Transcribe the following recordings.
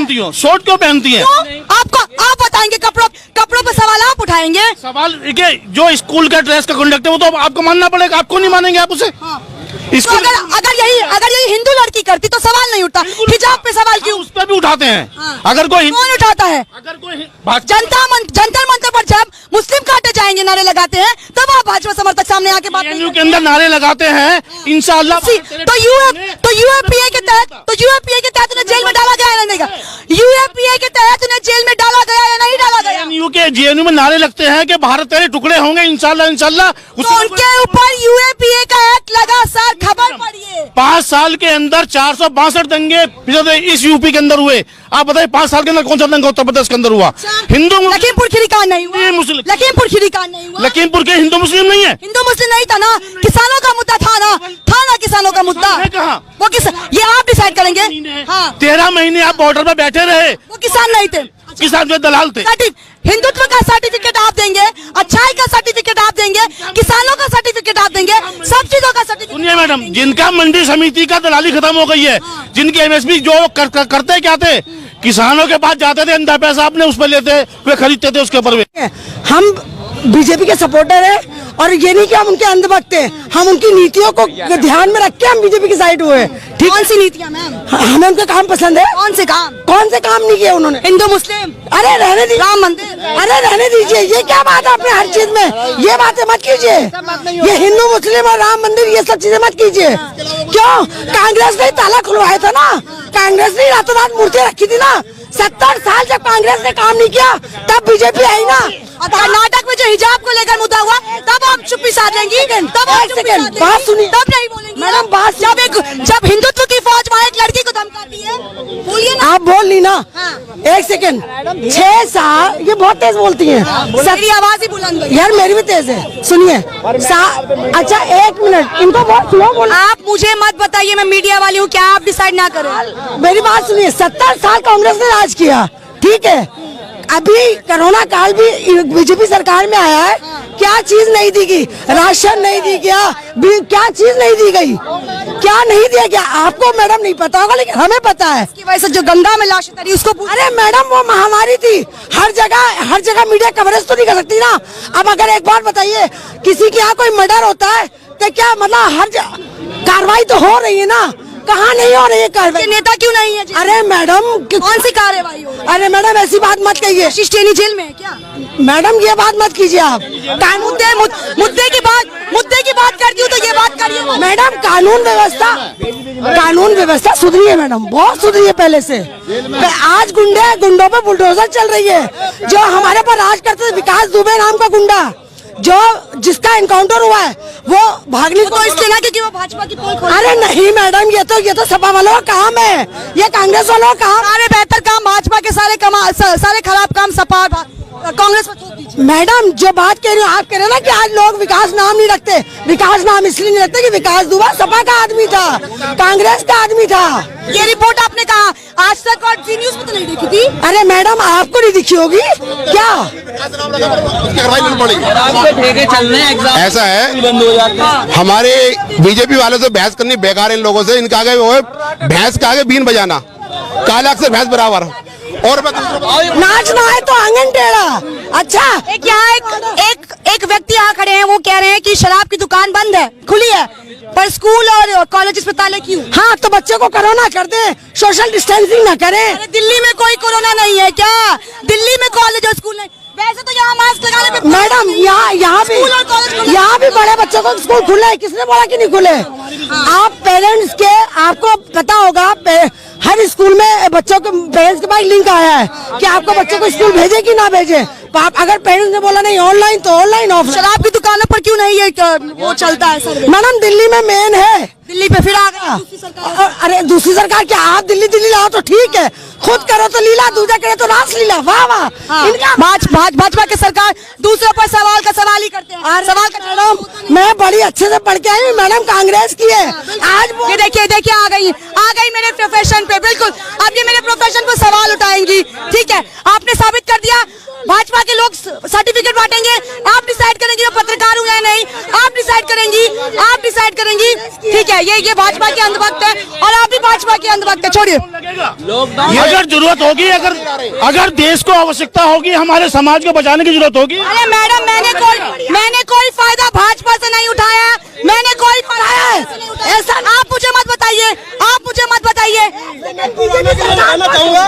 पहनती हो, शॉर्ट क्यों पहनती है? आपको आप बताएंगे, कपड़ों पे सवाल आप उठाएंगे? सवाल देखिए, जो स्कूल का ड्रेस का कंडक्ट है वो तो आपको मानना पड़ेगा, आपको नहीं मानेंगे आप उसे? तो अगर यही हिंदू लड़की करती तो सवाल नहीं उठता, हिजाब पे सवाल क्यों? उस पर भी उठाते हैं। अगर कोई कौन उठाता है? अगर कोई जंतर मंतर पर जब मुस्लिम काटे जाएंगे, नारे लगाते हैं, तब आप भाजपा समर्थक सामने आके बात नहीं के अंदर नारे लगाते हैं इंशाअल्लाह। तो यूएपीए के तहत उन्हें जेल में डाला गया या नहीं? यूएपीए के तहत उन्हें जेल में डाला गया या नहीं डाला गया? जेएनयू में नारे लगते हैं कि भारत तेरे टुकड़े होंगे इंशाअल्लाह। तो उनके ऊपर यूएपीए का एक्ट लगा सर, खबर पढ़िए। 5 साल के अंदर 462 दंगे इस यूपी के अंदर हुए। आप बताइए 5 साल के अंदर कौन सा दंगा उत्तर प्रदेश के अंदर हुआ? हिंदू लखीमपुर खीरी कांड नहीं हुआ, लखीमपुर खीरी कांड नहीं हुआ। लखीमपुर के हिंदू मुस्लिम नहीं है, हिंदू मुस्लिम नहीं था ना, किसानों का मुद्दा था ना किसानों का मुद्दा है कहाँ? वो ये आप डिसाइड करेंगे। हाँ, 13 महीने आप बॉर्डर पर बैठे रहे, वो किसान नहीं थे, किसान जो दलाल थे। हिंदुत्व का सर्टिफिकेट आप देंगे, अच्छाई का सर्टिफिकेट आप देंगे, किसानों का सर्टिफिकेट आप देंगे, सब चीजों का सर्टिफिकेट। सुनिए मैडम, जिनका मंडी समिति का दलाली खत्म हो गई है, जिनकी एमएसपी जो करते क्या थे, किसानों के पास जाते थे, अंधा पैसा अपने उस पर लेते, वे खरीदते थे, उसके ऊपर हम बीजेपी के सपोर्टर हैं और ये नहीं कि हम उनके अंधभक्त हैं, हम उनकी नीतियों को ध्यान में रख के हम बीजेपी की साइड हुए। ठीक, कौन सी नीतियाँ मैम? हमें उनके काम पसंद है। कौन से काम नहीं किए उन्होंने? हिंदू मुस्लिम, अरे रहने दीजिए, राम मंदिर, अरे रहने दीजिए, ये क्या बात है अपने हर चीज में ये बातें मत कीजिए। ये हिंदू मुस्लिम और राम मंदिर ये सब चीजें मत कीजिए। क्यों? कांग्रेस ने ताला खुलवाया था ना, कांग्रेस ने रातों रात मूर्ति रखी थी ना। 70 साल जब कांग्रेस ने काम नहीं किया तब बीजेपी आई ना। कर्नाटक में जो हिजाब को लेकर मुद्दा हुआ तब आप चुप्पी साधेंगे, तब आप सेकंड बात सुनिए, तब नहीं बोलेंगे मैडम। बात जब हिंदुत्व की फौज वहाँ एक लड़की को धमकाती है, बोलिए ना। आप बोल ली ना। हाँ। 1 सेकंड, 6 साल, ये बहुत तेज बोलती हैं। मेरी आवाज ही बुलंद है यार, मेरी भी तेज है, सुनिए। अच्छा 1 मिनट, इनको बहुत स्लो बोल। आप मुझे मत बताइए, मैं मीडिया वाली हूँ, क्या आप डिसाइड ना करें? मेरी बात सुनिए, 70 साल कांग्रेस ने राज किया, ठीक है। अभी कोरोना काल भी बीजेपी सरकार में आया है, क्या चीज नहीं दी गई? राशन नहीं दी गया, क्या चीज नहीं दी गई? क्या नहीं दिया गया? आपको मैडम नहीं पता होगा, लेकिन हमें पता है। इसकी वजह से जो गंगा में लाशें तरी उसको, अरे मैडम वो महामारी थी, हर जगह मीडिया कवरेज तो नहीं कर सकती ना। अब अगर एक बात बताइए, किसी के यहाँ कोई मर्डर होता है तो क्या मतलब हर कार्रवाई तो हो रही है ना, कहाँ नहीं हो रही है कार्रवाई? नेता क्यों नहीं है? अरे मैडम कौन सी कार्रवाई हो? अरे मैडम ऐसी बात मत कहिए। शिष्टेनी जेल में है क्या? मैडम ये बात मत कीजिए आप। मुद्दे की बात करती हूँ तो ये बात करिए। मैडम कानून व्यवस्था सुधरी है मैडम, बहुत सुधरी है पहले से। आज गुंडों पे बुलडोजर चल रही है। जो हमारे पर राज करते थे, विकास दुबे नाम का गुंडा, जिसका एनकाउंटर हुआ है, वो भागने तो इसलिए ना क्योंकि वो भाजपा की पोल खोल। अरे नहीं मैडम, ये तो सपा वालों का काम है, ये कांग्रेस वालों का काम। सारे बेहतर काम भाजपा के, सारे खराब काम सपा कांग्रेस में थोप दीजिए। मैडम जो बात कह रही हो, आप कह रहे हो ना कि आज लोग विकास नाम नहीं रखते। विकास नाम इसलिए नहीं रखते कि विकास दुबे सपा का आदमी था, कांग्रेस का आदमी था। ये रिपोर्ट आपने कहा आज तक और जी न्यूज में तो नहीं देखी थी? अरे मैडम आपको नहीं दिखी होगी क्या? ऐसा है, हमारे बीजेपी वालों से बहस करनी बेकार है। इन लोगों से, इनके आगे वो है भैंस के आगे बीन बजाना, काला अक्सर भैंस बराबर। और नाचना है तो आंगन टेढ़ा। अच्छा एक व्यक्ति यहाँ खड़े हैं, वो कह रहे हैं कि शराब की दुकान बंद है, खुली है, पर स्कूल और कॉलेज पे ताले क्यों? हाँ, तो बच्चे को कोरोना कर दे, सोशल डिस्टेंसिंग न करें। अरे दिल्ली में कोई कोरोना नहीं है क्या? दिल्ली में कॉलेज और स्कूल नहीं, वैसे तो यहाँ मास्क लगाने पे मैडम यहाँ भी बड़े बच्चों को स्कूल खुले है, किसने बोला कि नहीं खुले? आप पेरेंट्स के, आपको पता होगा हर स्कूल में बच्चों के पेरेंट्स के पास लिंक आया है कि आपको बच्चों को स्कूल भेजे कि ना भेजे। अगर पेरेंट्स ने बोला नहीं ऑनलाइन तो ऑनलाइन ऑफ। शराब की दुकानों पर क्यों नहीं है वो चलता है सर? मैडम दिल्ली में मेन है, दिल्ली पे फिर आ गया। अरे दूसरी सरकार क्या? आप दिल्ली लाओ तो ठीक है, खुद करो तो लीला, दूसरा करे तो रास लीला। वाह वाह। भाजपा की सरकार दूसरों पर सवाल का सवाल ही करते हैं। सवाल का मैडम मैं बड़ी अच्छे से पढ़ के आई हूँ, मैडम कांग्रेस की है। आज ये देखिए आ गई मेरे प्रोफेशन पे। बिल्कुल, अब ये मेरे प्रोफेशन पर सवाल उठाएंगी। ठीक है, आपने साबित कर दिया भाजपा के लोग सर्टिफिकेट बांटेंगे, आप डिसाइड करेंगे वो पत्रकार हुए या नहीं, आप डिसाइड करेंगी, आप डिसाइड करेंगी। ठीक है, ये भाजपा के अंधभक्त है और आप भी भाजपा के अंधभक्त है। छोड़िए, अगर जरूरत होगी, अगर देश को आवश्यकता होगी, हमारे समाज को बचाने की जरूरत होगी। अरे मैडम, मैंने कोई फायदा भाजपा से नहीं उठाया, मैंने कोई ऐसा आप मुझे मत बताइए, आप मुझे मत बताइए। कहना चाहूंगा,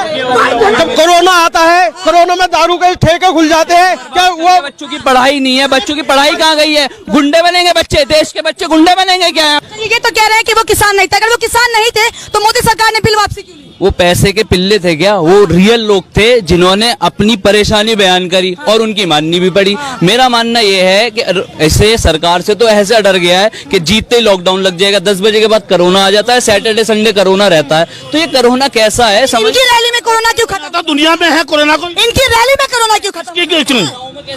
जब कोरोना आता है, कोरोना में दारू के ठेके खुल जाते हैं, क्या वो बच्चों की पढ़ाई नहीं है? बच्चों की पढ़ाई कहाँ गई है? गुंडे बनेंगे बच्चे, देश के बच्चे गुंडे बनेंगे क्या? ये तो कह रहे हैं कि वो किसान नहीं थे। अगर वो किसान नहीं थे तो मोदी सरकार ने बिल वापसी क्यों ली? वो पैसे के पिल्ले थे क्या? वो रियल लोग थे जिन्होंने अपनी परेशानी बयान करी और उनकी माननी भी पड़ी। मेरा मानना ये है कि ऐसे सरकार से तो ऐसे डर गया है कि जीतते ही लॉकडाउन लग जाएगा, 10 बजे के बाद कोरोना आ जाता है, सैटरडे संडे कोरोना रहता है। तो ये कोरोना कैसा है? इनकी रैली में कोरोना क्यों खत्म? तो दुनिया में है कोरोना को, इनकी रैली में कोरोना क्यों खत्म?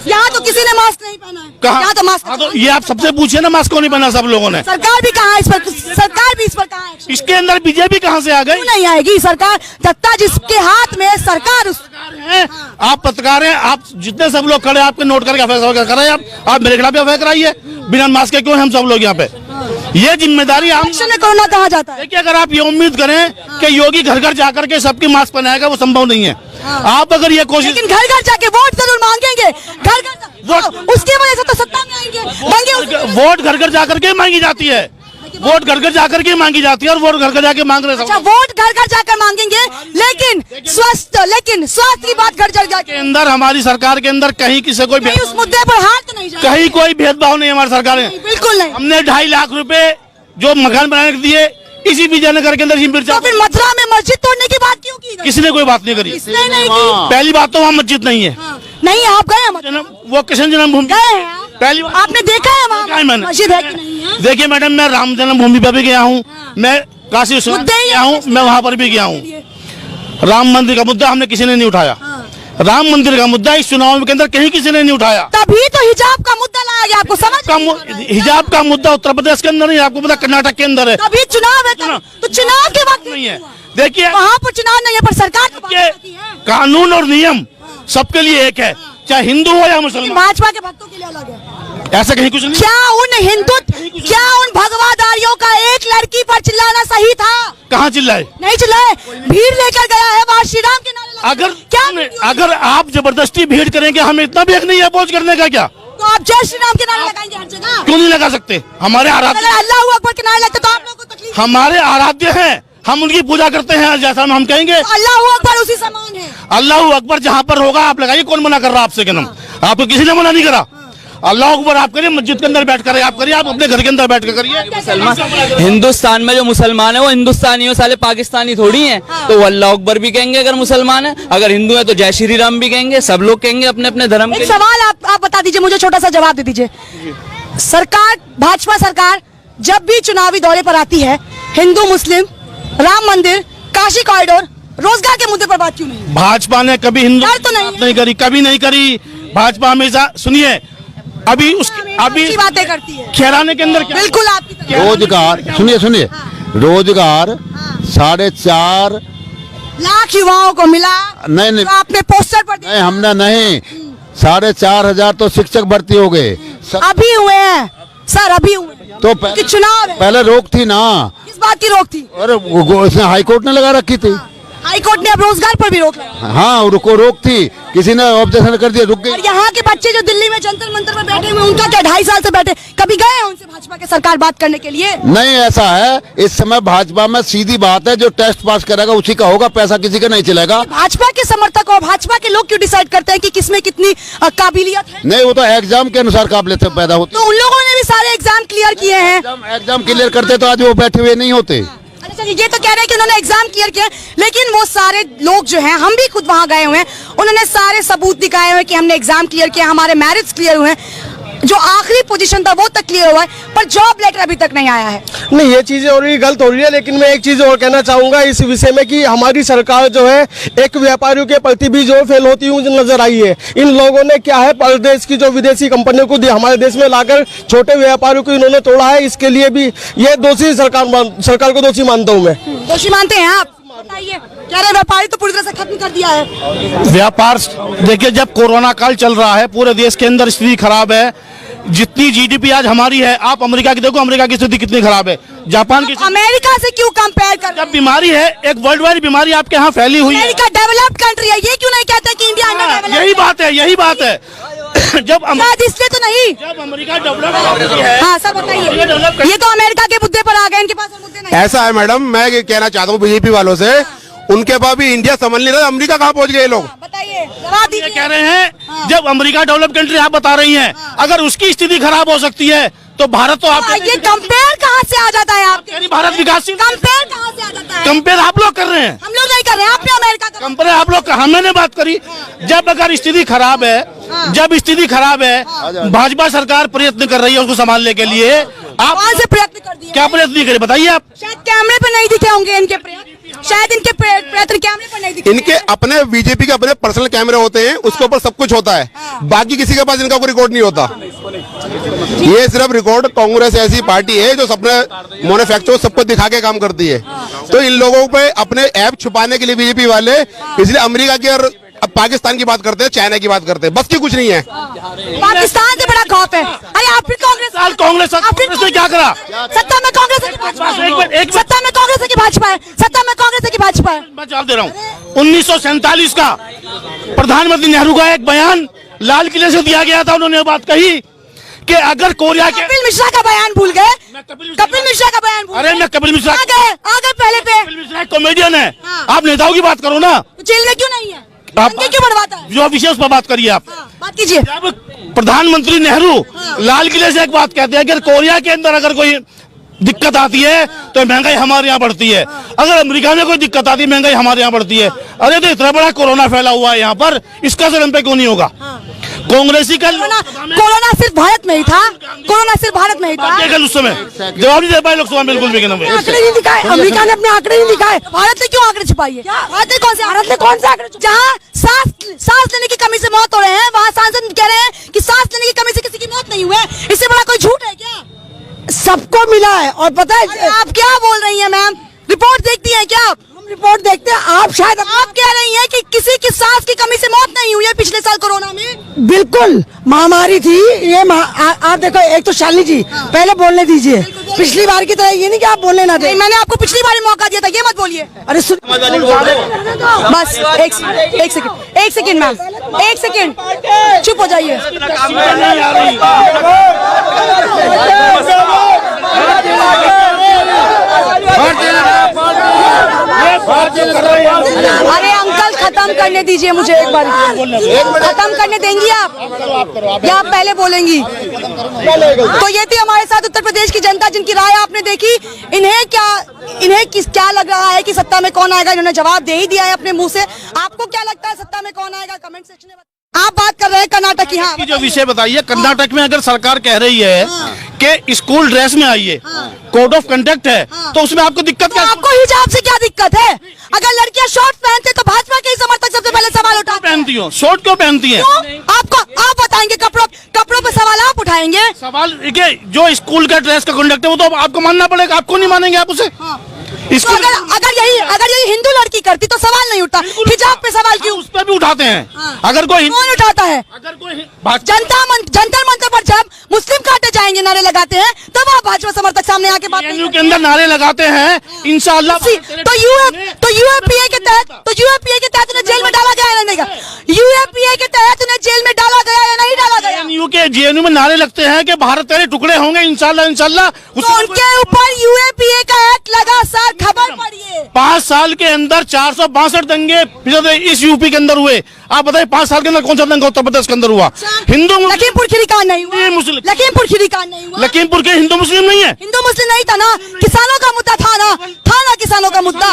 यहाँ तो किसी ने मास्क नहीं पहना है। कहा? यहाँ तो मास्क। तो ये आप सबसे पूछिए ना, मास्क क्यों नहीं पहना सब लोगों ने? सरकार भी कहाँ है इस पर? सरकार भी इस पर कहाँ है? इसके अंदर बीजेपी कहाँ से आ गई? क्यों नहीं आएगी सरकार? सत्ता जिसके हाथ में सरकार है। आप पत्रकार हैं, आप जितने सब लोग खड़े आपके नोट करके फैसला कर रहे हैं, आप मेरे खिलाफ एफआईआर कराइए। बिना मास्क के क्यों हम सब लोग यहाँ पे? ये जिम्मेदारी हम में कोरोना कहा जाता है। देखिए, अगर आप ये उम्मीद करें कि योगी घर घर जाकर के सबकी मास्क पहनाएगा, वो संभव नहीं है। आप अगर ये कोशिश, लेकिन घर घर जाके वोट जरूर मांगेंगे, घर घर, उसकी वजह से तो सत्ता में आएंगे। वोट घर घर जाकर के मांगी जाती है, वोट घर घर जाकर के मांगी जाती है, और वोट घर घर जाके मांग रहे हैं। अच्छा, वोट घर घर जाकर मांगेंगे, लेकिन स्वास्थ्य की बात घर घर जाके अंदर, हमारी सरकार के अंदर कहीं किसी कोई उस मुद्दे पर हाथ तो नहीं जाएगा। कहीं कोई भेदभाव नहीं है हमारी सरकार में, बिल्कुल नहीं। हमने 2.5 लाख रुपए जो मकान बनाने के दिए, इसी विजयनगर के अंदर तो फिर मथुरा में मस्जिद तोड़ने की बात क्यों की? किसी ने कोई बात नहीं करी। किसने नहीं की? पहली बात तो वहाँ मस्जिद नहीं है। नहीं, आप गए वो कृष्ण जन्मभूमि गए हैं? पहली बात आपने देखा है वहाँ मस्जिद है कि नहीं है? देखिए मैडम, मैं राम जन्मभूमि पर भी गया हूँ, मैं काशी विश्वनाथ गया हूँ, मैं वहाँ पर भी गया हूँ। राम मंदिर का मुद्दा हमने किसी ने नहीं उठाया। राम मंदिर का मुद्दा इस चुनाव के अंदर कहीं किसी ने नहीं उठाया। तभी तो हिजाब का मुद्दा लाया गया, आपको समझ? हिजाब का मुद्दा उत्तर प्रदेश के अंदर नहीं, आपको पता कर्नाटक के अंदर है। तभी चुनाव है, तो चुनाव के वक्त नहीं है। देखिए, वहाँ पर चुनाव नहीं है, पर सरकार कानून और नियम सबके लिए एक है, चाहे हिंदू हो या मुसलमान। भाजपा के भक्तों के लिए अलग है, ऐसा कहीं कुछ नहीं। क्या उन भगवादारियों का एक लड़की पर चिल्लाना सही था? कहाँ चिल्लाए? नहीं चिल्लाए, भीड़ लेकर गया है वहाँ श्री राम के नारे। अगर आप जबरदस्ती भीड़ करेंगे, हमें इतना भी हक नहीं है अपोज करने का क्या? तो आप जय श्री राम के नारे लगाएंगे हर जगह? क्यों नहीं लगा सकते? हमारे आराध्य, अल्लाह अकबर के नारे लगते तो आप लोगों को तकलीफ? हमारे आराध्य हैं, हम उनकी पूजा करते हैं, जैसा हम कहेंगे अल्लाह अकबर उसी समान है। अल्लाह अकबर जहाँ पर होगा आप लगाइए, कौन मना कर रहा आपसे? क्या नाम? आपको किसी ने मना नहीं करा। अल्लाह अकबर आप करिए, मस्जिद के अंदर बैठ कर आप करिए, आप अपने घर के अंदर बैठ कर करिए। हिंदुस्तान में जो मुसलमान है वो हिंदुस्तानी हो, साले पाकिस्तानी थोड़ी हैं। तो वो अल्लाह अकबर भी कहेंगे अगर मुसलमान है, अगर हिंदू है तो जय श्री राम भी कहेंगे, सब लोग कहेंगे अपने अपने धर्म के। एक सवाल आप बता दीजिए, मुझे छोटा सा जवाब दे दीजिए। सरकार, भाजपा सरकार जब भी चुनावी दौरे पर आती है, हिंदू मुस्लिम, राम मंदिर, काशी कॉरिडोर, रोजगार के मुद्दे पर बात क्यों नहीं? भाजपा ने कभी हिंदू तो नहीं करी, कभी नहीं करी। भाजपा हमेशा, सुनिए, अभी बातें करती है खैराने के अंदर क्या? बिल्कुल आपकी तरह। रोजगार, सुनिए, रोजगार 4.5 लाख युवाओं को मिला। नहीं, तो आपने पोस्टर पर नहीं, हमने नहीं, 4,500 तो शिक्षक भर्ती हो गए। अभी हुए हैं सर, अभी हुए तो चुनाव है। पहले रोक थी ना। किस बात की रोक थी? और इसने हाईकोर्ट ने लगा रखी थी। हाईकोर्ट ने अब रोजगार पर भी रोक लगाई। हाँ, रुको, रोक थी, किसी ने ऑब्जेक्शन कर दिया, रुक गई। और यहाँ के बच्चे जो दिल्ली में जंतर मंतर में बैठे हुए, उनका क्या 2.5 साल से बैठे, कभी गए हैं उनसे भाजपा के सरकार बात करने के लिए? नहीं, ऐसा है, इस समय भाजपा में सीधी बात है, जो टेस्ट पास करेगा उसी का होगा, पैसा किसी का नहीं चलेगा। भाजपा के समर्थक और भाजपा के लोग क्यों डिसाइड करते हैं कि किसमें कितनी काबिलियत है? नहीं, वो तो एग्जाम के अनुसार काबिलियत पैदा होती। तो उन लोगों ने भी सारे एग्जाम क्लियर किए हैं। एग्जाम क्लियर करते तो आज वो बैठे हुए नहीं होते। अच्छा, ये तो कह रहे हैं कि उन्होंने एग्जाम क्लियर किया, लेकिन वो सारे लोग जो हैं, हम भी खुद वहां गए हुए हैं, उन्होंने सारे सबूत दिखाए हुए कि हमने एग्जाम क्लियर किया, हमारे मैरिट्स क्लियर हुए हैं, जो आखिरी पोजीशन था वो तक क्लियर हुआ है, पर जॉब लेटर अभी तक नहीं आया है। नहीं, ये चीजें और भी गलत हो रही है। लेकिन मैं एक चीज और कहना चाहूंगा इस विषय में कि हमारी सरकार जो है एक व्यापारियों के प्रति भी जो फेल होती हुई नजर आई है। इन लोगों ने क्या है, परदेश की जो विदेशी कंपनियों को हमारे देश में लाकर छोटे व्यापारियों को इन्होंने तोड़ा है। इसके लिए भी ये दोषी सरकार को दोषी मानता हूँ मैं। दोषी मानते हैं आप? बताइए, कह रहे व्यापारी तो पूरी तरह से खत्म कर दिया है व्यापार। देखिए, जब कोरोना काल चल रहा है, पूरे देश के अंदर स्थिति खराब है, जितनी जीडीपी आज हमारी है, आप अमेरिका की देखो, अमेरिका की स्थिति कितनी खराब है, जापान की। अमेरिका से क्यों कंपेयर कर? जब बीमारी है, एक वर्ल्ड वाइड बीमारी आपके यहाँ फैली हुई है। अमेरिका डेवलप्ड कंट्री है, ये क्यों नहीं कहते कि इंडिया अंडर? यही बात है, यही बात है। जब शायद इसलिए तो नहीं, जब अमेरिका डेवलप कंट्री है। हाँ सर बताइए, ये तो अमेरिका के मुद्दे पर आ गए, इनके पास और मुद्दे नहीं। ऐसा है मैडम, मैं ये कहना चाहता हूँ बीजेपी वालों से, उनके पास भी इंडिया समझ नहीं रहा, अमेरिका कहाँ पहुंच गए लोग। बताइए, जवाब ये दीजिए। कह रहे हैं जब अमेरिका डेवलप कंट्री आप बता रही हैं, अगर उसकी स्थिति खराब हो सकती है तो भारत तो आप ये कंपेयर कहाँ से आ जाता है आपके? भारत विकासशील। कंपेयर कहाँ से आ जाता है? कंपेयर आप लोग कर रहे हैं, हम लोग नहीं कर रहे हैं, आपने अमेरिका का कंपेयर आप लोग हमने बात करी। जब अगर स्थिति खराब है, जब स्थिति खराब है, भाजपा सरकार प्रयत्न कर रही है उसको संभालने के लिए, आप कौन से प्रयत्न कर दिए? क्या प्रयत्न करे बताइए आप। शायद कैमरे पे नहीं दिखे होंगे इनके प्रयत्न, शायद इनके प्रयत्न कैमरे पर नहीं दिखे। इनके अपने बीजेपी के अपने पर्सनल कैमरे होते हैं, उसके ऊपर सब कुछ होता है, बाकी किसी के पास इनका कोई रिकॉर्ड नहीं होता। ये सिर्फ रिकॉर्ड, कांग्रेस ऐसी पार्टी है जो अपने मैन्युफैक्चर सबको दिखा के काम करती है। तो इन लोगों पे अपने ऐप छुपाने के लिए बीजेपी वाले इसलिए अमेरिका की और अब पाकिस्तान की बात करते हैं, चाइना की बात करते हैं, बस की कुछ नहीं है। पाकिस्तान से बड़ा खौफ है। अरे आप फिर कांग्रेस कांग्रेस ने क्या करा? सत्ता में कांग्रेस है कि भाजपा है? एक सत्ता में कांग्रेस है कि भाजपा है? सत्ता में कांग्रेस है कि भाजपा है? मैं जवाब दे रहा हूँ। 1947 का प्रधानमंत्री नेहरू का एक बयान लाल किले से दिया गया था, उन्होंने बात कही कि अगर कोरिया के कपिल मिश्रा का बयान भूल गए? कपिल मिश्रा का बयान भूल अरे मैं कपिल मिश्रा आ गए पहले पे। कपिल मिश्रा एक कॉमेडियन है, आप नेताओं की बात करो ना। जेल में क्यों नहीं है? आप दंगे क्यों बढ़वाता है? जो विषय उस पर बात करिए आप। बात कीजिए। जब प्रधानमंत्री नेहरू लाल किले से एक बात कहते हैं कि कोरिया के अंदर अगर कोई दिक्कत आती है तो महंगाई हमारे यहाँ बढ़ती है, अगर अमेरिका में कोई दिक्कत आती है महंगाई हमारे यहाँ बढ़ती है। अरे तो इतना बड़ा कोरोना फैला हुआ है यहाँ पर, इसका असर हम पे क्यों नहीं होगा? कांग्रेसी का कोरोना सिर्फ भारत में ही था, कोरोना सिर्फ भारत में ही था। कल उस समय जवाब नहीं दे पाए लोकसभा बिल्कुल भी। आंकड़े नहीं दिखाए, अमेरिका ने अपने आंकड़े नहीं दिखाए। भारत ने क्यों आंकड़े छुपाई है? भारत ने कौन से आंकड़े? जहाँ सांस लेने की कमी से मौत हो रहे हैं, वहाँ सांसद कह रहे हैं कि सांस लेने की कमी से किसी की मौत नहीं हुई है। इससे बड़ा कोई झूठ है क्या? सबको मिला है। और पता है आप क्या बोल रही हैं मैम? रिपोर्ट देखती हैं क्या आप? हम रिपोर्ट देखते हैं, आप शायद आप कह रही हैं कि किसी की सांस की कमी से मौत नहीं हुई है पिछले साल कोरोना में? बिल्कुल महामारी थी ये। आप देखो, एक तो शालिनी जी पहले बोलने दीजिए, पिछली बार की तरह ये नहीं कि आप बोलने ना दे। मैंने आपको पिछली बार मौका दिया था, ये मत बोलिए। अरे सुन, बस एक सेकंड मैम, एक सेकंड चुप हो जाइए। अरे अंकल खत्म करने दीजिए मुझे एक बार। खत्म करने देंगी आप या आप पहले बोलेंगी? तो ये थी हमारे साथ उत्तर प्रदेश की जनता, जिनकी राय आपने देखी। इन्हें क्या लग रहा है कि सत्ता में कौन आएगा? इन्होंने जवाब दे ही दिया है अपने मुंह से। आपको क्या लगता है सत्ता में कौन आएगा? कमेंट सेक्शन में आप बात कर रहे हैं कर्नाटक की। हाँ, जो विषय बताइए, कर्नाटक में अगर सरकार कह रही है कि स्कूल ड्रेस में आइए, कोड ऑफ कंडक्ट है, तो उसमें आपको दिक्कत क्या? आपको हिजाब से क्या दिक्कत है? अगर लड़कियां शॉर्ट पहनते तो भाजपा के ही समर्थक सबसे पहले सवाल उठाते। पहनती हो शॉर्ट क्यों पहनती है? आप बताएंगे? कपड़ों पे सवाल आप उठाएंगे? सवाल जो स्कूल का ड्रेस का कंडक्ट है वो तो आपको मानना पड़ेगा, आपको नहीं मानेंगे आप उसे। तो अगर यही हिंदू लड़की करती तो सवाल नहीं उठता। हिजाब पे सवाल क्यों? उस पर भी उठाते हैं। अगर कोई कौन उठाता है? अगर कोई जंतर मंतर पर जब मुस्लिम काटे जाएंगे नारे लगाते हैं, तब आप भाजपा समर्थक सामने आके बात के अंदर नारे लगाते हैं इंशाअल्लाह। तो यूएपीए के तहत उन्हें जेल में डाला गया या नहीं? यूएपीए के तहत उन्हें जेल में डाला गया या नहीं डाला गया? जेएनयू में नारे लगते हैं कि भारत तेरे टुकड़े होंगे इंशाअल्लाह। तो उनके ऊपर यूएपीए का एक्ट लगा सर, खबर पढ़िए। 5 साल के अंदर 462 दंगे इस यूपी के अंदर हुए। आप बताइए 5 साल के अंदर कौन सा दंगा उत्तर प्रदेश के अंदर हुआ? हिंदू लखीमपुर खीरी कांड नहीं हुआ? लखीमपुर खीरी कांड नहीं हुआ? लखीमपुर के हिंदू मुस्लिम नहीं है? हिंदू मुस्लिम नहीं था ना, किसानों का मुद्दा था ना किसानों का मुद्दा।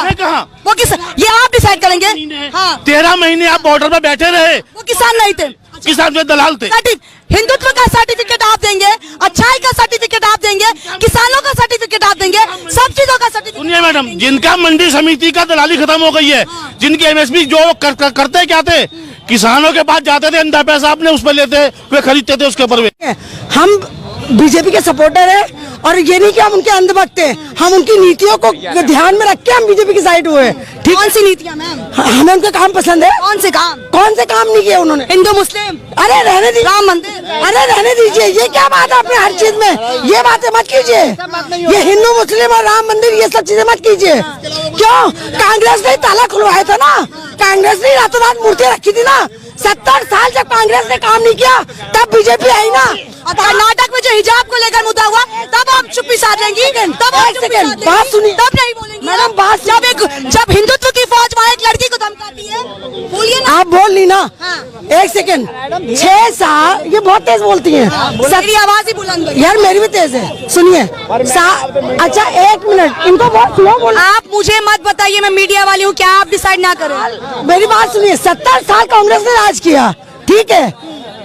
वो ये आप डिसाइड करेंगे। हाँ, 13 महीने आप बॉर्डर पर बैठे रहे, वो किसान नहीं थे, किसान में दलाल थे। हिंदुत्व का सर्टिफिकेट आप देंगे, अच्छाई का सर्टिफिकेट आप देंगे, किसानों का सर्टिफिकेट आप देंगे, सब चीजों का सर्टिफिकेट। सुनिए मैडम, जिनका मंडी समिति का दलाली खत्म हो गई है, जिनकी एमएसपी जो करते क्या थे, किसानों के पास जाते थे, अंधा पैसा अपने उस पर लेते, वे खरीदते थे उसके ऊपर। हम बीजेपी के सपोर्टर है, और ये नहीं कि हम उनके अंधभक्त हैं, हम उनकी नीतियों को ध्यान में रख के हम बीजेपी की साइड हुए। ठीक, कौन सी नीतियाँ मैम? हमें उनका काम पसंद है। कौन से काम? कौन से काम नहीं किए उन्होंने? हिंदू मुस्लिम, अरे रहने दीजिए, राम मंदिर, अरे रहने दीजिए, ये क्या बात है अपने हर चीज में ये बातें मत कीजिए। ये हिंदू मुस्लिम और राम मंदिर ये सब चीजें मत कीजिए। क्यों? कांग्रेस ने ताला खुलवाया था ना, कांग्रेस ने रातों रात मूर्तियां रखी थी ना। 70 साल जब कांग्रेस ने काम नहीं किया तब बीजेपी आई ना। और कर्नाटक में जो हिजाब को लेकर मुद्दा हुआ तब आप चुप्पी साध लेंगी, तब आप चुप्पी साध लेंगी, बात सुनिए, तब नहीं बोलेंगी मैडम बात। जब हिंदुत्व की फौज वहाँ एक लड़की को धमकाती है, बोलिए ना। आप बोल ली ना। हाँ। 1 सेकंड, 6 साल, ये बहुत तेज बोलती हैं। मेरी आवाज ही बुलंद है। यार मेरी भी तेज है, सुनिए। अच्छा 1 मिनट, इनको बहुत स्लो बोल। आप मुझे मत बताइए, मैं मीडिया वाली हूँ, क्या आप डिसाइड ना करें। मेरी बात सुनिए, 70 साल कांग्रेस ने राज किया, ठीक है।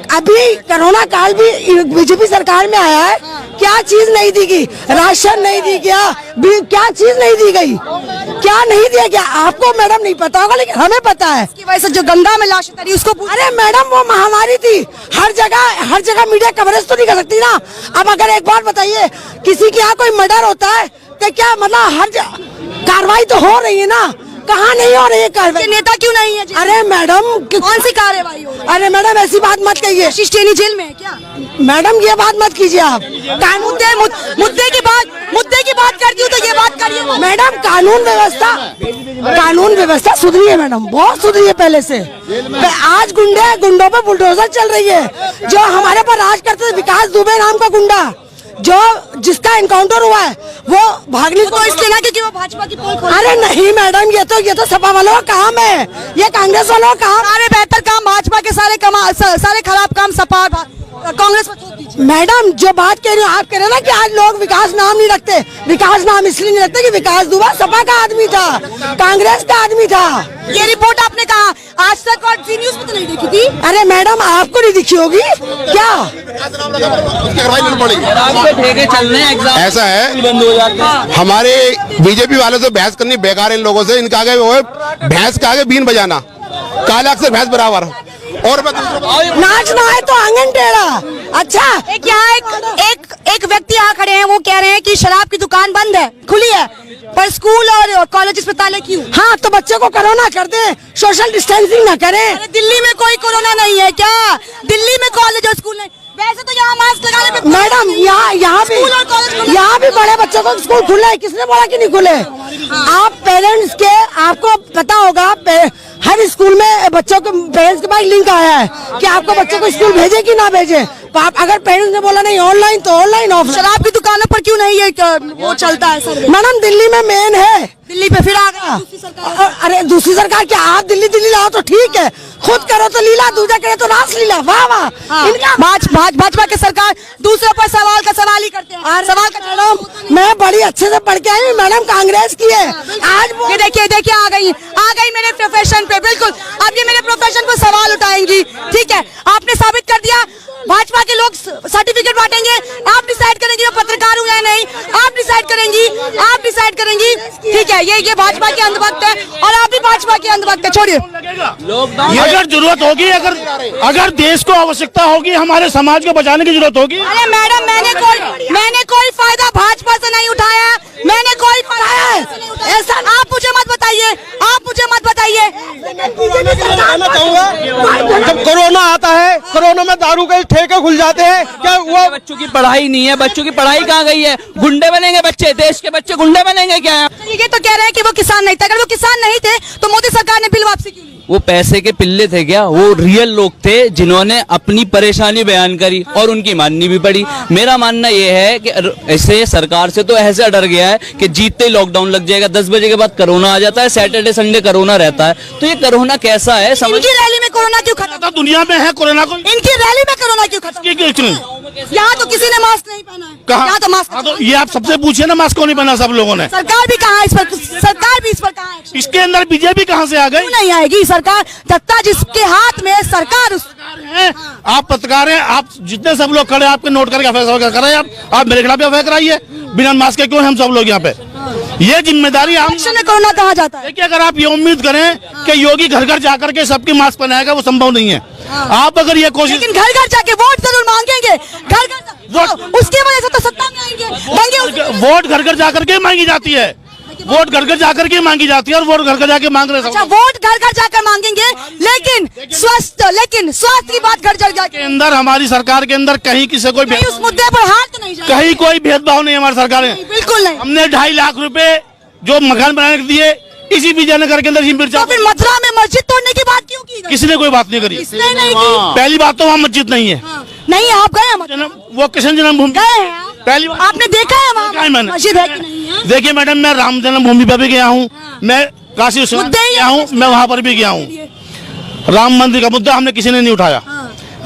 अभी कोरोना काल भी बीजेपी सरकार में आया है, क्या चीज नहीं दी गई? राशन नहीं दी गया, क्या चीज नहीं दी गई? क्या नहीं दिया गया? आपको मैडम नहीं पता होगा, लेकिन हमें पता है। इसकी वजह से जो गंगा में लाश उतरी उसको अरे मैडम वो महामारी थी, हर जगह मीडिया कवरेज तो नहीं कर सकती ना। अब अगर एक बात बताइए, किसी के यहाँ कोई मर्डर होता है तो क्या मतलब हर कार्रवाई तो हो रही है ना, कहाँ नहीं हो रही है कार्रवाई? नेता क्यों नहीं है? अरे मैडम कौन सी कार्रवाई हो रही है? अरे मैडम ऐसी बात मत कहिए। शिष्टेनी जेल में है क्या? मैडम ये बात मत कीजिए आप। मुद्दे की बात करती हूँ तो ये बात करिए। मैडम कानून व्यवस्था सुधरी है मैडम, बहुत सुधरी है पहले से। आज गुंडों पे बुलडोजर चल रही है। जो हमारे पर राज करते थे, विकास दुबे नाम का गुंडा, जिसका एनकाउंटर हुआ है, वो भागने तो इसलिए ना क्योंकि वो भाजपा की पोल खोल। अरे नहीं मैडम, ये तो सपा वालों का काम है, ये कांग्रेस वालों का काम। सारे बेहतर काम भाजपा के, सारे खराब काम सपा कांग्रेस पर थोप दीजिए। मैडम जो बात कह रही हो, आप कह रहे हो ना कि आज लोग विकास नाम नहीं रखते। विकास नाम इसलिए नहीं रखते कि विकास दुबा सपा का आदमी था, कांग्रेस का आदमी था। ये रिपोर्ट आपने कहा आज तक और जी न्यूज में तो नहीं देखी थी। अरे मैडम आपको नहीं दिखी होगी क्या? ठेके चलने एग्जाम ऐसा है, बंद हो जाते हैं। हमारे बीजेपी वालों से बहस करनी बेकार है। इन लोगों से इनका आगे वो है भैंस का आगे बीन बजाना, काला अक्सर भैंस बराबर। और नाचना है तो आंगन टेढ़ा। अच्छा एक व्यक्ति यहाँ खड़े हैं, वो कह रहे हैं कि शराब की दुकान बंद है, खुली है, पर स्कूल और कॉलेज पे ताले क्यों? हाँ तो बच्चों को कोरोना कर दे, सोशल डिस्टेंसिंग ना करें। अरे दिल्ली में कोई कोरोना नहीं है क्या? दिल्ली में कॉलेज और स्कूल नहीं, वैसे तो यहाँ मास्क लगाने पे मैडम यहाँ भी बड़े बच्चों को स्कूल खुले है, किसने बोला कि नहीं खुले? आप पेरेंट्स के, आपको पता होगा हर स्कूल में बच्चों के पेरेंट्स के पास लिंक आया है कि आपको बच्चों को स्कूल भेजे कि ना भेजे। आप अगर पेरेंट्स ने बोला नहीं ऑनलाइन तो ऑनलाइन, ऑफलाइन। शराब की दुकानों पर क्यों नहीं है वो चलता है सर? मैडम दिल्ली में मेन है, दिल्ली पे फिर आ गया दूसरी सरकार। अरे दूसरी सरकार क्या? आप दिल्ली लाओ तो ठीक है, खुद करो तो लीला, दूसरा करे तो रास लीला। वाह वाह, इनका भाजपा की सरकार दूसरों पर सवाल ही करते हैं। सवाल का मैडम मैं बड़ी अच्छे से पढ़ के आई हूँ मैडम, कांग्रेस की है। आज ये देखिए आ गई मेरे प्रोफेशन पे। बिल्कुल अब ये मेरे प्रोफेशन पर सवाल उठाएंगी, ठीक है? आपने साबित कर दिया भाजपा के लोग सर्टिफिकेट बांटेंगे, आप डिसाइड करेंगे मैं पत्रकार हूँ या नहीं, आप डिसाइड करेंगी, ठीक है? ये भाजपा के अंधभक्त है और आप भी भाजपा के अंधभक्त है। छोड़िए, अगर जरूरत होगी, अगर देश को आवश्यकता होगी, हमारे समाज को बचाने की जरूरत होगी। अरे मैडम मैंने कोई फायदा भाजपा से नहीं उठाया, मैंने कोई फायदा ऐसा आप मुझे मत बताइए। कहना चाहूंगा, जब कोरोना आता है, कोरोना में दारू के ठेके खुल जाते हैं, क्या वो बच्चों की पढ़ाई नहीं है? बच्चों की पढ़ाई कहाँ गई है? गुंडे बनेंगे बच्चे, देश के बच्चे गुंडे बनेंगे क्या? ये तो कह रहे हैं कि वो किसान नहीं थे। अगर वो किसान नहीं थे तो मोदी सरकार ने बिल वापसी क्यों ली? वो पैसे के पिल्ले थे क्या? वो रियल लोग थे जिन्होंने अपनी परेशानी बयान करी और उनकी माननी भी पड़ी। मेरा मानना ये है कि ऐसे सरकार से तो ऐसे डर गया है कि जीतते ही लॉकडाउन लग जाएगा, 10 बजे के बाद कोरोना आ जाता है, सैटरडे संडे कोरोना रहता है। तो ये कोरोना कैसा है? इनकी रैली में कोरोना क्यों खत्म? दुनिया में है कोरोना को, इनकी रैली में कोरोना क्यों खत्म? यहाँ तो किसी ने मास्क नहीं पहना है। यहाँ तो मास्क, तो ये आप सबसे पूछिए ना, मास्क क्यों नहीं पहना सब लोगों ने? सरकार भी कहाँ है इस पर? सरकार भी इस पर कहाँ है? इसके अंदर बीजेपी कहाँ से आ गई? नहीं आएगी सरकार, सत्ता जिसके हाथ में सरकार है। आप पत्रकार हैं, आप जितने सब लोग खड़े आपके नोट करके फैसला कर रहे हैं। आप मेरे खिलाफ फैसला कराइए, बिना मास्क के क्यों हम सब लोग यहाँ पे? ये जिम्मेदारी हम इलेक्शन में कोरोना कहाँ जाता है? देखिए, अगर आप ये उम्मीद करें कि योगी घर घर जाकर के सबकी मास्क पहनाएगा, वो संभव नहीं है। आप अगर ये कोशिश, लेकिन घर घर जाके वोट जरूर मांगेंगे, घर घर उसकी वजह से तो सत्ता में आएंगे। वोट घर घर जाकर के मांगी जाती है, वोट घर घर जाकर के मांगी जाती है, और वोट घर घर जाके मांग रहे अच्छा, वोट घर घर जाकर मांगेंगे, लेकिन स्वास्थ्य की बात घर घर जाके के अंदर, हमारी सरकार के अंदर कहीं किसी कोई नहीं, उस मुद्दे पर हाथ नहीं जाएगा। कहीं कोई भेदभाव नहीं है हमारी सरकार ने। बिल्कुल नहीं। हमने 2.5 लाख रुपए जो मकान बनाने के दिए, इसी विजयनगर के अंदर मिर्चा, तो फिर मथुरा में मस्जिद तोड़ने की बात क्यों की? किसी ने कोई बात नहीं करी। किसने नहीं की? पहली बात तो वहाँ मस्जिद नहीं है। नहीं, आप गए हैं? वो कृष्ण जन्मभूमि गए हैं? पहली बात आपने देखा है वहाँ मैंने मस्जिद है कि नहीं है? देखिए मैडम, मैं राम जन्मभूमि पर भी गया हूँ, मैं काशी विश्वनाथ गया हूँ, मैं वहाँ पर भी गया हूँ। राम मंदिर का मुद्दा हमने किसी ने नहीं उठाया।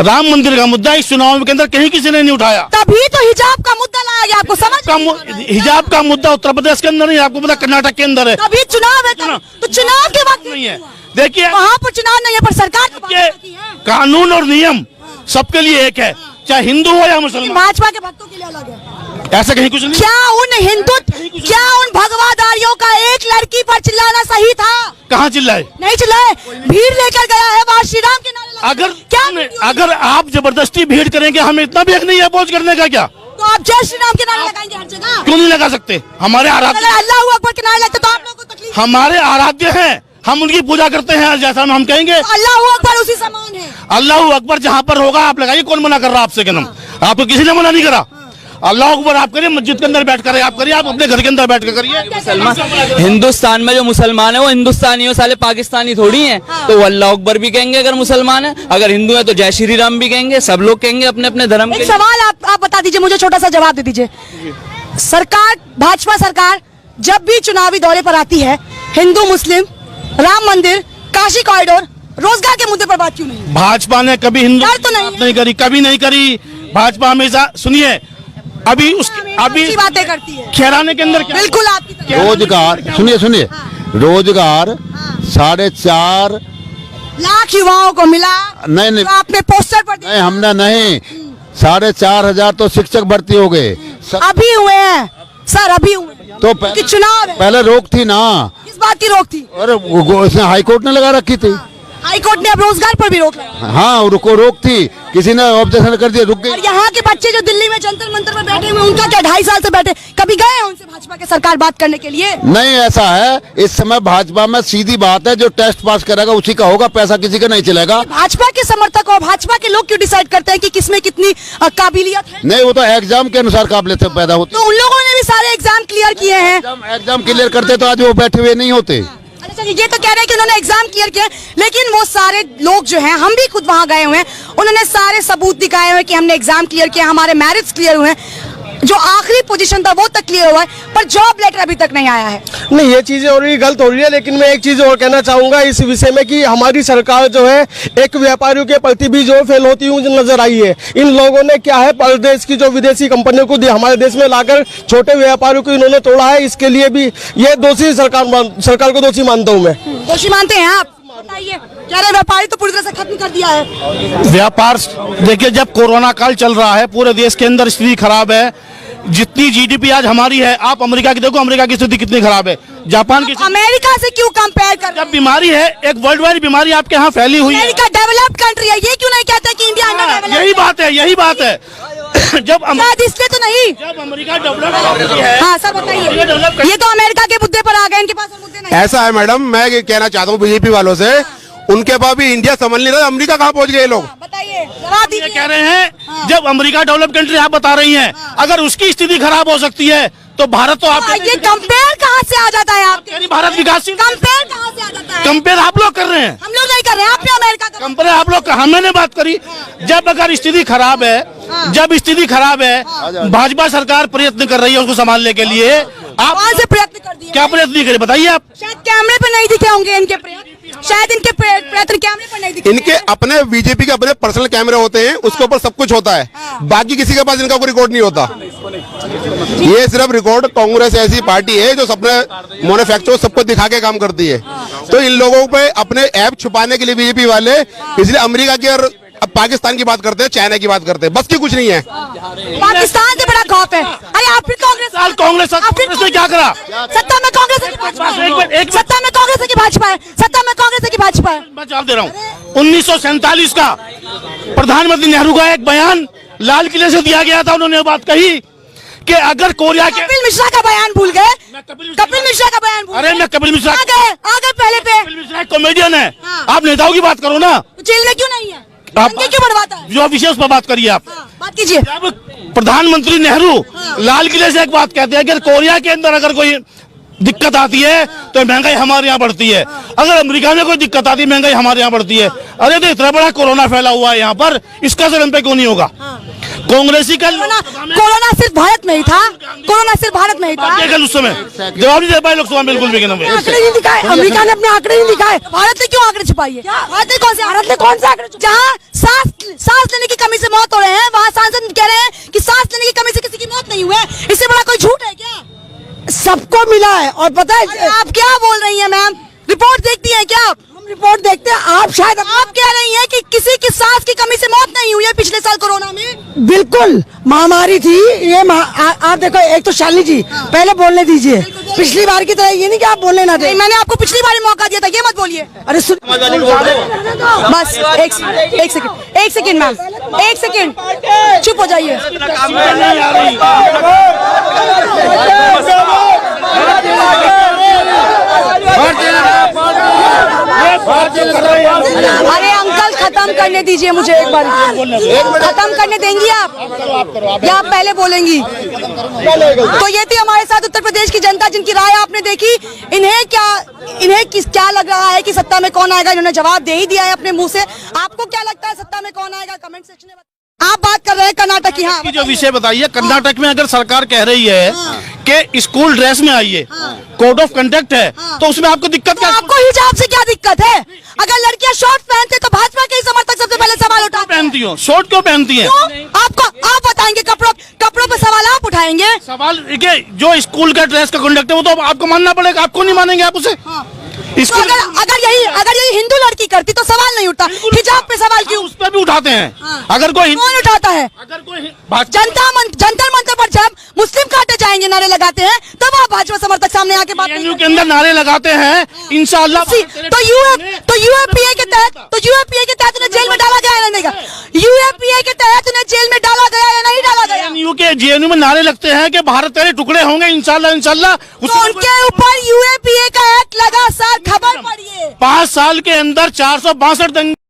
राम मंदिर का मुद्दा इस चुनाव के अंदर कहीं किसी ने नहीं उठाया। तभी तो हिजाब का मुद्दा लाया गया, आपको समझ? हिजाब का मुद्दा उत्तर प्रदेश के अंदर नहीं, आपको पता कर्नाटक के अंदर है। तभी चुनाव है, तो चुनाव के वक्त नहीं है। देखिए, वहाँ पर चुनाव नहीं है, पर सरकार तो बात करती है। कानून और नियम सबके लिए एक है, चाहे हिंदू हो या मुसलमान। भाजपा के भक्तों के लिए अलग है, ऐसा कहीं कुछ नहीं। क्या उन भगवादारियों का एक लड़की पर चिल्लाना सही था? कहाँ चिल्लाए? नहीं चिल्लाए, भीड़ लेकर गया है वहाँ, श्री राम के नारे लगा। अगर आप जबरदस्ती भीड़ करेंगे, हमें इतना भी हक नहीं है अपोज करने का। क्या तो आप जय श्री राम के नारे लगाएंगे हर जगह? क्यों नहीं लगा सकते? हमारे आराध्य, अगर अल्लाह अकबर के नारे लगते तो आप लोगों को तकलीफ? हमारे आराध्य हैं, हम उनकी पूजा करते हैं, जैसा हम कहेंगे अल्लाह अकबर उसी समान है। अल्लाह अकबर जहाँ पर होगा आप लगाइए, कौन मना कर रहा आपसे? क्या नाम, आपको किसी ने मना नहीं करा। अल्लाह अकबर आप करिए, मस्जिद के अंदर बैठ कर आप करिए, आप अपने घर के अंदर बैठ कर करिए। हिंदुस्तान में जो मुसलमान है वो हिंदुस्तानी है, साले पाकिस्तानी थोड़ी हैं। तो वो अल्लाह अकबर भी कहेंगे अगर मुसलमान है, अगर हिंदू है तो जय श्री राम भी कहेंगे, सब लोग कहेंगे अपने अपने धर्म के। एक सवाल आप बता दीजिए, मुझे छोटा सा जवाब दे दीजिए। सरकार, भाजपा सरकार जब भी चुनावी दौरे पर आती है, हिंदू मुस्लिम, राम मंदिर, काशी कॉरिडोर, रोजगार के मुद्दे पर बात क्यों नहीं? भाजपा ने कभी हिंदू तो नहीं करी, कभी नहीं करी। भाजपा हमेशा, सुनिए, अभी बातें करती है खैराने के अंदर बिल्कुल आपकी रोजगार, सुनिए, रोजगार 4.5 लाख युवाओं को मिला। नहीं, तो आपने पोस्टर पर नहीं, हमने नहीं, 4,500 तो शिक्षक भर्ती हो गए। अभी हुए हैं सर, अभी हुए हैं। तो चुनाव है, पहले रोक थी ना। किस बात की रोक थी? अरे हाईकोर्ट ने लगा रखी थी। हाईकोर्ट ने अब रोजगार पर भी रोक लगाई। हाँ, उनको रोक थी, किसी ने ऑब्जेक्शन कर दिया, रुक गई। और यहाँ के बच्चे जो दिल्ली में जंतर मंतर में बैठे हुए, उनका क्या 2.5 साल से बैठे, कभी गए हैं उनसे भाजपा के सरकार बात करने के लिए? नहीं, ऐसा है, इस समय भाजपा में सीधी बात है, जो टेस्ट पास करेगा उसी का होगा, पैसा किसी का नहीं चलेगा। भाजपा के समर्थक और भाजपा के लोग क्यों डिसाइड करते हैं कि किसमें कितनी काबिलियत है? नहीं, वो तो एग्जाम के अनुसार काबिलियत पैदा होती। तो उन लोगों ने भी सारे एग्जाम क्लियर किए हैं। एग्जाम क्लियर करते तो आज वो बैठे हुए नहीं होते। अच्छा, ये तो कह रहे हैं कि उन्होंने एग्जाम क्लियर किया, लेकिन वो सारे लोग जो हैं, हम भी खुद वहां गए हुए हैं, उन्होंने सारे सबूत दिखाए हुए कि हमने एग्जाम क्लियर किया, हमारे मैरिट्स क्लियर हुए हैं, जो आखिरी पोजीशन था वो तक क्लियर हुआ है, पर जॉब लेटर अभी तक नहीं आया है। नहीं, ये चीजें और गलत हो रही है। लेकिन मैं एक चीज और कहना चाहूंगा इस विषय में कि हमारी सरकार जो है एक व्यापारियों के प्रति भी जो फेल होती हुई नजर आई है। इन लोगों ने क्या है, परदेश की जो विदेशी कंपनियों को हमारे देश में लाकर छोटे व्यापारियों को इन्होंने तोड़ा है। इसके लिए भी ये दोषी सरकार को दोषी मानता हूँ मैं। दोषी मानते हैं आप? बताइए, कह रहे व्यापारी तो पूरी तरह से खत्म कर दिया है व्यापार। देखिए, जब कोरोना काल चल रहा है, पूरे देश के अंदर स्थिति खराब है। जितनी जीडीपी आज हमारी है, आप अमेरिका की देखो, अमेरिका की स्थिति कितनी खराब है, जापान की। अमेरिका से क्यों कंपेयर कर? जब बीमारी है, एक वर्ल्ड वाइड बीमारी आपके यहाँ फैली हुई है। अमेरिका डेवलप्ड कंट्री है, ये क्यों नहीं कहते कि इंडिया अंडर? यही बात है। जब इसलिए तो नहीं, जब अमेरिका डेवलप है। हाँ सर बताइए, ये तो अमेरिका के मुद्दे पर आ गए, इनके पास मुद्दे नहीं। ऐसा है मैडम, मैं ये कहना चाहता हूँ बीजेपी वालों से, उनके पास भी इंडिया समझ नहीं रहा, अमेरिका कहाँ पहुँच गए लोग। बताइए, जवाब ये दीजिए। कह रहे हैं, जब अमेरिका डेवलप कंट्री आप बता रही हैं, अगर उसकी स्थिति खराब हो सकती है तो भारत तो आप ये कंपेयर कहाँ से आ जाता है आपके? भारत विकासशील। कंपेयर कहाँ से आ जाता है? कंपेयर आप लोग कर रहे हैं, हम लोग नहीं कर रहे हैं, आपने अमेरिका का कंपेयर आप लोग। हमने बात करी, जब अगर स्थिति खराब है, जब स्थिति खराब है, भाजपा सरकार प्रयत्न कर रही है उसको संभालने के लिए। आप कहाँ से प्रयत्न कर दिए? क्या प्रयत्न नहीं करे, बताइए आप। शायद कैमरे पे नहीं दिखे होंगे इनके प्रयत्न, शायद इनके प्रयत्न कैमरे पर नहीं दिखे। इनके अपने बीजेपी के अपने पर्सनल कैमरे होते हैं, उसके ऊपर सब कुछ होता है, बाकी किसी के पास इनका कोई रिकॉर्ड नहीं होता। ये सिर्फ रिकॉर्ड कांग्रेस ऐसी पार्टी है जो अपने मैन्युफैक्चर सबको दिखा के काम करती है। तो इन लोगों पे अपने ऐप छुपाने के लिए बीजेपी वाले इसलिए अमेरिका की और पाकिस्तान की बात करते हैं, चाइना की बात करते हैं, बस की कुछ नहीं है। पाकिस्तान से बड़ा खौफ है। अरे आप फिर कांग्रेस साल कांग्रेस ने क्या करा? सत्ता में कांग्रेस है कि भाजपा है? एक सत्ता में कांग्रेस है कि भाजपा है? सत्ता में कांग्रेस है कि भाजपा है? मैं जवाब दे रहा हूँ। 1947 का प्रधानमंत्री नेहरू का एक बयान लाल किले से दिया गया था। उन्होंने ये बात कही कि अगर कोरिया के कपिल मिश्रा का बयान भूल गए? कपिल मिश्रा का बयान भूल अरे गए? मैं कपिल मिश्रा आ गए पहले पे। कपिल मिश्रा एक कॉमेडियन है। हाँ। आप नेताओं की बात करो ना। तो जेल में क्यों नहीं है? आप दंगे क्यों बढ़वाता है? जो विषय उस पर बात करिए आप। हाँ, बात कीजिए। जब प्रधानमंत्री नेहरू लाल किले से एक बात कहते हैं कि कोरिया के अंदर अगर कोई दिक्कत आती है तो महंगाई हमारे यहाँ बढ़ती है, अगर अमेरिका में कोई दिक्कत आती है महंगाई हमारे यहाँ बढ़ती है। अरे तो इतना बड़ा कोरोना फैला हुआ है यहाँ पर, इसका असर हम पे क्यों नहीं होगा? कांग्रेसी का कोरोना सिर्फ भारत में ही था। कोरोना सिर्फ भारत में ही था। कल उस समय जवाब नहीं दे पाए लोकसभा में, बिल्कुल भी नहीं। आंकड़े नहीं दिखाए, अमेरिका ने अपने आंकड़े नहीं दिखाए। भारत ने क्यों आंकड़े छुपाई है? भारत ने कौन से आंकड़े? जहाँ सांस लेने की कमी से मौत हो रहे हैं, वहाँ सांसद कह रहे हैं कि सांस लेने की कमी से किसी की मौत नहीं हुई है। इससे बड़ा कोई झूठ है क्या? सबको मिला है। और पता है अरे आप क्या बोल रही हैं मैम? रिपोर्ट देखती हैं क्या आप? हम रिपोर्ट देखते हैं। आप शायद आप कह रही हैं कि किसी की सांस की कमी से मौत नहीं हुई है पिछले साल कोरोना में? बिल्कुल महामारी थी ये। आप देखो, एक तो शालिनी जी पहले बोलने दीजिए। पिछली बार की तरह ये नहीं कि आप बोलने ना नहीं, दें। मैंने आपको पिछली बार मौका दिया था, ये मत बोलिए। अरे सुन, बस एक सेकंड मैम, एक सेकंड चुप हो जाइए। अरे अंकल खत्म करने दीजिए मुझे एक बार। खत्म करने देंगी आप या आप पहले बोलेंगी? तो ये थी हमारे साथ उत्तर प्रदेश की जनता जिनकी राय आपने देखी। इन्हें क्या लग रहा है कि सत्ता में कौन आएगा? इन्होंने जवाब दे ही दिया है अपने मुंह से। आपको क्या लगता है सत्ता में कौन आएगा? कमेंट सेक्शन में आप बात कर रहे हैं कर्नाटक की। हाँ, जो विषय बताइए, कर्नाटक में अगर सरकार कह रही है कि स्कूल ड्रेस में आइए, कोड ऑफ कंडक्ट है, तो उसमें आपको दिक्कत क्या? आपको हिजाब से क्या दिक्कत है? अगर लड़कियां शॉर्ट पहनते तो भाजपा के ही समर्थक सबसे पहले सवाल उठाते। पहनती हो शॉर्ट क्यों पहनती है? आप बताएंगे? कपड़ों पे सवाल आप उठाएंगे? सवाल जो स्कूल का ड्रेस का कंडक्ट है वो तो आपको मानना पड़ेगा। आपको नहीं मानेंगे आप उसे? तो अगर यही हिंदू लड़की करती तो सवाल नहीं उठता। हिजाब पे सवाल क्यों? उस पर भी उठाते हैं। अगर कोई कौन उठाता है? अगर कोई जंतर मंतर पर जब मुस्लिम काटे जाएंगे नारे लगाते हैं तब आप भाजपा समर्थक सामने आके बात नहीं के अंदर नारे लगाते हैं इंशाल्लाह। तो यूएपीए के तहत उन्हें जेल में डाला गया या नहीं? यूएपीए के तहत उन्हें जेल में डाला गया या नहीं डाला गया? जेएनयू में नारे लगते हैं कि भारत तेरे टुकड़े होंगे इंशाल्लाह। तो उनके ऊपर यूएपीए का एक्ट लगा सर, खबर पढ़िए। 5 साल के अंदर 462 दंगे